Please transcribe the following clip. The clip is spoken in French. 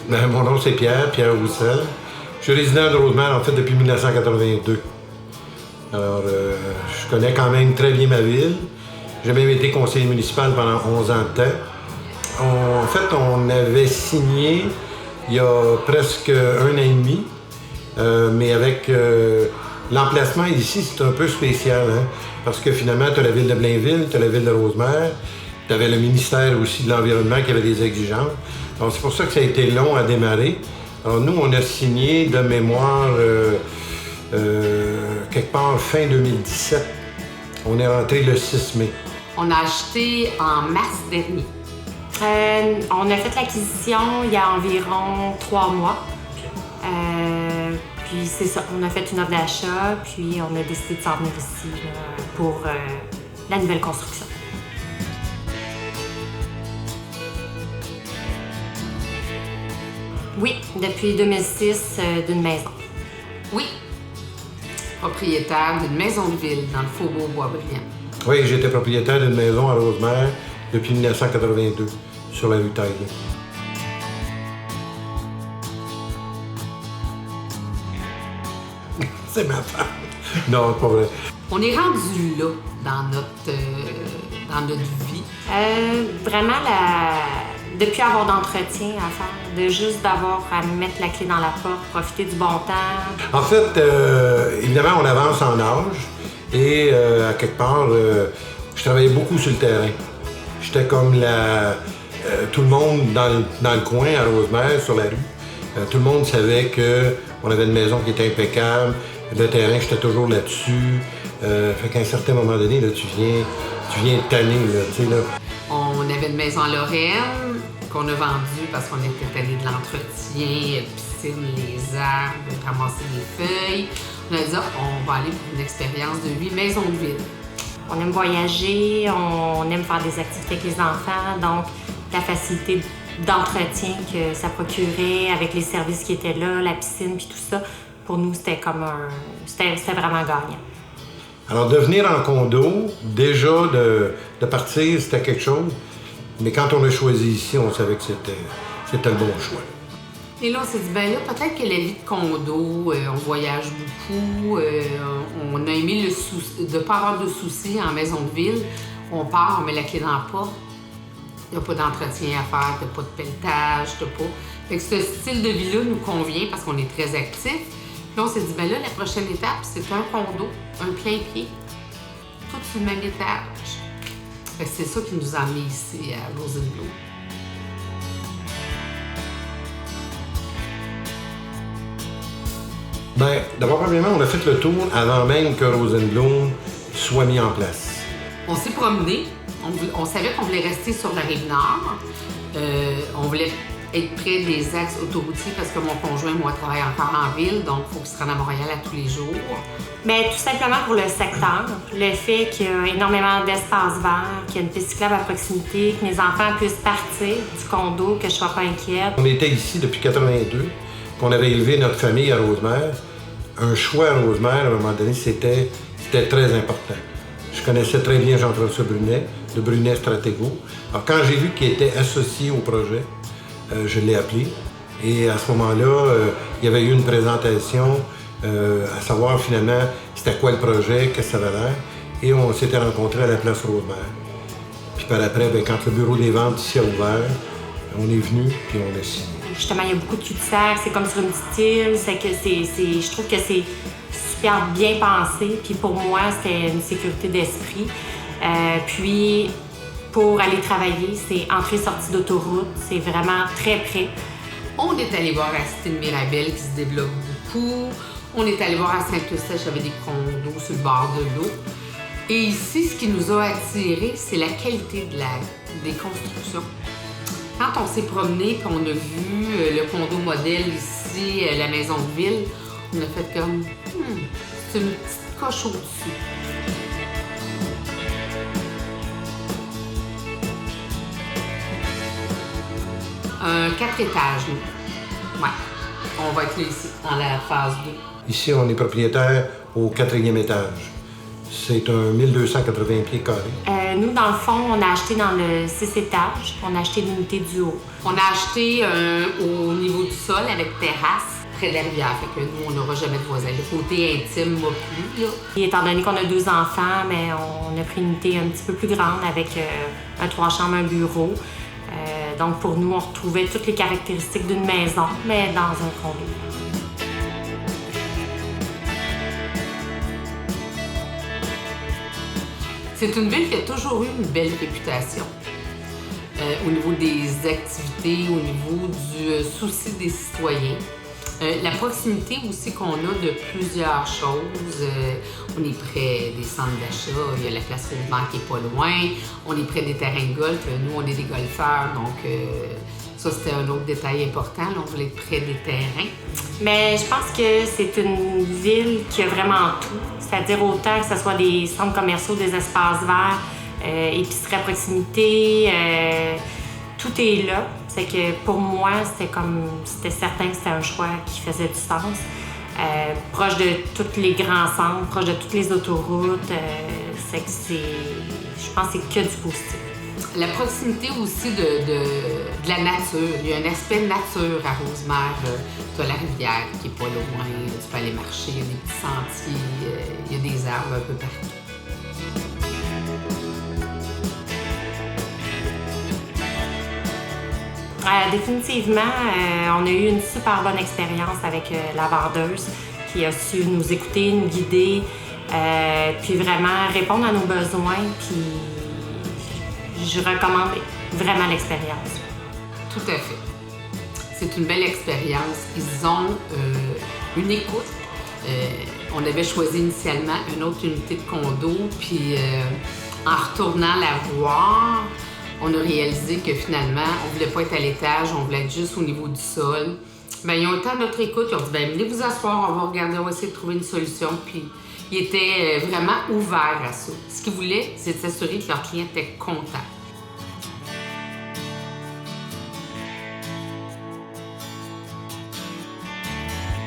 Ben, mon nom, c'est Pierre Roussel. Je suis résident de Rosemère, en fait, depuis 1982. Alors, je connais quand même très bien ma ville. J'ai même été conseiller municipal pendant 11 ans de temps. En fait, on avait signé il y a presque 1 an et demi, mais avec l'emplacement ici, c'est un peu spécial, hein, parce que finalement, tu as la ville de Blainville, tu as la ville de Rosemère, tu avais le ministère aussi de l'Environnement qui avait des exigences. Donc, c'est pour ça que ça a été long à démarrer. Alors, nous, on a signé de mémoire quelque part fin 2017. On est rentré le 6 mai. On a acheté en mars dernier. On a fait l'acquisition il y a environ 3 mois. Puis c'est ça, on a fait une offre d'achat, puis on a décidé de s'en venir ici là, pour la nouvelle construction. Oui, depuis 2006, d'une maison. Oui, propriétaire d'une maison de ville dans le Faubourg Boisbriand. Oui, j'étais propriétaire d'une maison à Rosemère depuis 1982, sur la rue Taille. C'est ma femme. Non, pas vrai. On est rendu là dans notre vie. Vraiment, depuis avoir d'entretien à faire, de juste d'avoir à mettre la clé dans la porte, profiter du bon temps. En fait, évidemment, on avance en âge et à quelque part, je travaillais beaucoup sur le terrain. J'étais comme tout le monde dans le coin à Rosemère, sur la rue. Tout le monde savait qu'on avait une maison qui était impeccable. Le terrain, j'étais toujours là-dessus. Fait qu'à un certain moment donné, là, tu viens tanner, là, tu sais, là. On avait une maison à Lorraine qu'on a vendue parce qu'on était allé de l'entretien, piscine, les arbres, ramasser des feuilles. On a dit, on va aller pour une expérience de 8 maisons de ville. On aime voyager, on aime faire des activités avec les enfants, donc la facilité d'entretien que ça procurait avec les services qui étaient là, la piscine puis tout ça, pour nous, c'était comme c'était vraiment gagnant. Alors, de venir en condo, déjà de partir, c'était quelque chose. Mais quand on a choisi ici, on savait que c'était le bon choix. Et là, on s'est dit, ben là, peut-être que la vie de condo, on voyage beaucoup, on a aimé de ne pas avoir de soucis en maison de ville. On part, on met la clé dans la porte. Il n'y a pas d'entretien à faire, tu n'as pas de pelletage, tu n'as pas... Fait que ce style de vie-là nous convient parce qu'on est très actifs. Puis là, on s'est dit, ben là, la prochaine étape, c'est un condo, un plein pied, tout sur le même étage. Fait que c'est ça qui nous a amenés ici à Rosenbloom. Bien, d'abord, premièrement, on a fait le tour avant même que Rosenbloom soit mis en place. On s'est promené. On savait qu'on voulait rester sur la Rive-Nord. On voulait être près des axes autoroutiers parce que mon conjoint, moi, travaille encore en ville, donc il faut qu'il se rende à Montréal à tous les jours. Bien, tout simplement pour le secteur, le fait qu'il y a énormément d'espace vert, qu'il y a une piste cyclable à proximité, que mes enfants puissent partir du condo, que je ne sois pas inquiète. On était ici depuis 82, qu'on avait élevé notre famille à Rosemère. Un choix à Rosemère, à un moment donné, c'était très important. Je connaissais très bien Jean-François Brunet, de Brunet Stratego. Alors, quand j'ai vu qu'il était associé au projet, je l'ai appelé. Et à ce moment-là, il y avait eu une présentation à savoir finalement c'était quoi le projet, qu'est-ce que ça avait l'air. Et on s'était rencontrés à la place Rosemère. Puis par après, bien, quand le bureau des ventes ici a ouvert, on est venu puis on a signé. Justement, il y a beaucoup de cul-de-sac, c'est comme sur une petite île, je trouve que c'est super bien pensé. Puis pour moi, c'était une sécurité d'esprit. Puis pour aller travailler, c'est entrée-sortie d'autoroute, c'est vraiment très près. On est allé voir la cité de Mirabel qui se développe beaucoup. On est allé voir à Saint-Eustache avec des condos sur le bord de l'eau. Et ici, ce qui nous a attirés, c'est la qualité des constructions. Quand on s'est promené et on a vu le condo modèle ici, la maison de ville, on a fait comme, c'est une petite coche au-dessus. Un 4 étages, nous. Ouais. On va être là ici, dans la phase 2. Ici, on est propriétaire au 4e étage. C'est un 1280 pieds carrés. Nous, dans le fond, on a acheté dans le 6 étages. On a acheté l'unité du haut. On a acheté au niveau du sol avec terrasse près de la rivière. Fait que nous, on n'aura jamais de voisins. Le côté intime m'a plu, là. Et étant donné qu'on a 2 enfants, mais on a pris une unité un petit peu plus grande avec un 3 chambres, un bureau. Donc, pour nous, on retrouvait toutes les caractéristiques d'une maison, mais dans un condo. C'est une ville qui a toujours eu une belle réputation. Au niveau des activités, au niveau du souci des citoyens. La proximité aussi qu'on a de plusieurs choses. On est près des centres d'achat, il y a la place Rosemère qui est pas loin. On est près des terrains de golf. Nous, on est des golfeurs, donc ça, c'était un autre détail important. Là, on voulait être près des terrains. Mais je pense que c'est une ville qui a vraiment tout. C'est-à-dire autant que ce soit des centres commerciaux, des espaces verts, épicerie à proximité, tout est là. C'est que pour moi, c'était certain que c'était un choix qui faisait du sens. Proche de tous les grands centres, proche de toutes les autoroutes, je pense que c'est que du positif. La proximité aussi de la nature. Il y a un aspect nature à Rosemère. Tu as la rivière qui est pas loin, tu peux aller marcher, il y a des petits sentiers, il y a des arbres un peu partout. Définitivement, on a eu une super bonne expérience avec la vendeuse qui a su nous écouter, nous guider, puis vraiment répondre à nos besoins. Puis je recommande vraiment l'expérience. Tout à fait. C'est une belle expérience. Ils ont une écoute. On avait choisi initialement une autre unité de condo, puis en retournant la voir, on a réalisé que finalement, on voulait pas être à l'étage, on voulait être juste au niveau du sol. Bien, ils ont été à notre écoute, ils ont dit, bien, venez vous asseoir, on va regarder, on va essayer de trouver une solution. Puis ils étaient vraiment ouverts à ça. Ce qu'ils voulaient, c'est de s'assurer que leurs clients étaient contents.